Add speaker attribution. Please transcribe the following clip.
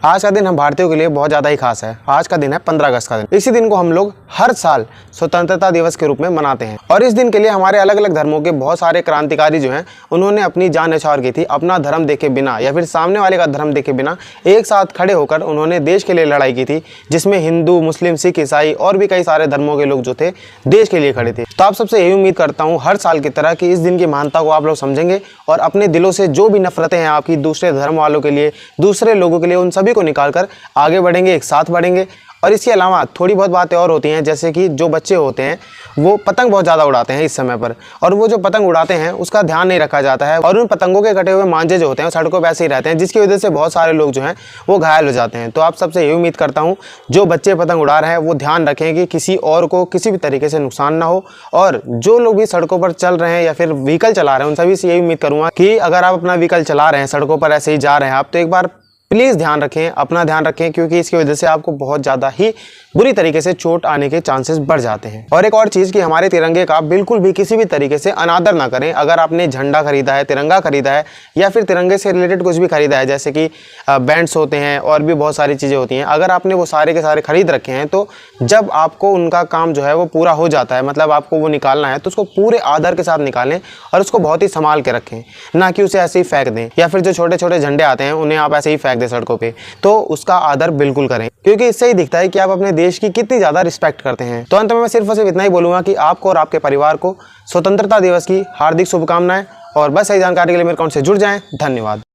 Speaker 1: आज का दिन हम भारतीयों के लिए बहुत ज़्यादा ही खास है। आज का दिन है 15 अगस्त का दिन। इसी दिन को हम लोग हर साल स्वतंत्रता दिवस के रूप में मनाते हैं और इस दिन के लिए हमारे अलग अलग धर्मों के बहुत सारे क्रांतिकारी जो हैं उन्होंने अपनी जान न्यौछावर की थी। अपना धर्म देखे बिना या फिर सामने वाले का धर्म देखे बिना एक साथ खड़े होकर उन्होंने देश के लिए लड़ाई की थी, जिसमें हिंदू, मुस्लिम, सिख, ईसाई और भी कई सारे धर्मों के लोग जो थे देश के लिए खड़े थे। तो आप सबसे यही उम्मीद करता हूँ हर साल की तरह कि इस दिन की महानता को आप लोग समझेंगे और अपने दिलों से जो भी नफरतें हैं आपकी दूसरे धर्म वालों के लिए, दूसरे लोगों के लिए, उन सभी को निकालकर आगे बढ़ेंगे, एक साथ बढ़ेंगे। और इसके अलावा थोड़ी बहुत बातें और होती हैं, जैसे कि जो बच्चे होते हैं वो पतंग बहुत ज़्यादा उड़ाते हैं इस समय पर, और वो जो पतंग उड़ाते हैं उसका ध्यान नहीं रखा जाता है और उन पतंगों के कटे हुए मांझे जो होते हैं सड़कों पर ऐसे ही रहते हैं, जिसकी वजह से बहुत सारे लोग जो हैं वो घायल हो जाते हैं। तो आप सबसे यही उम्मीद करता हूँ जो बच्चे पतंग उड़ा रहे हैं वो ध्यान रखें कि किसी और को किसी भी तरीके से नुकसान ना हो। और जो लोग भी सड़कों पर चल रहे हैं या फिर व्हीकल चला रहे हैं उन सभी से यही उम्मीद करूँगा कि अगर आप अपना व्हीकल चला रहे हैं, सड़कों पर ऐसे ही जा रहे हैं आप, तो एक बार प्लीज़ ध्यान रखें, अपना ध्यान रखें, क्योंकि इसकी वजह से आपको बहुत ज़्यादा ही बुरी तरीके से चोट आने के चांसेस बढ़ जाते हैं। और एक और चीज़ कि हमारे तिरंगे का बिल्कुल भी किसी भी तरीके से अनादर ना करें। अगर आपने झंडा खरीदा है, तिरंगा खरीदा है या फिर तिरंगे से रिलेटेड कुछ भी खरीदा है, जैसे कि बैंड्स होते हैं और भी बहुत सारी चीज़ें होती हैं, अगर आपने वो सारे के सारे खरीद रखे हैं तो जब आपको उनका काम जो है वो पूरा हो जाता है, मतलब आपको वो निकालना है, तो उसको पूरे आदर के साथ निकालें और उसको बहुत ही संभाल के रखें, ना कि उसे ऐसे ही फेंक दें। या फिर जो छोटे छोटे झंडे आते हैं उन्हें आप ऐसे ही फेंक दें सड़कों पे, तो उसका आदर बिल्कुल करें, क्योंकि इससे ही दिखता है कि आप अपने देश की कितनी ज़्यादा रिस्पेक्ट करते हैं। तो अंत में मैं सिर्फ और सिर्फ इतना ही बोलूँगा कि आपको और आपके परिवार को स्वतंत्रता दिवस की हार्दिक शुभकामनाएं, और बस सही जानकारी के लिए मेरे अकाउंट से जुड़ जाएं। धन्यवाद।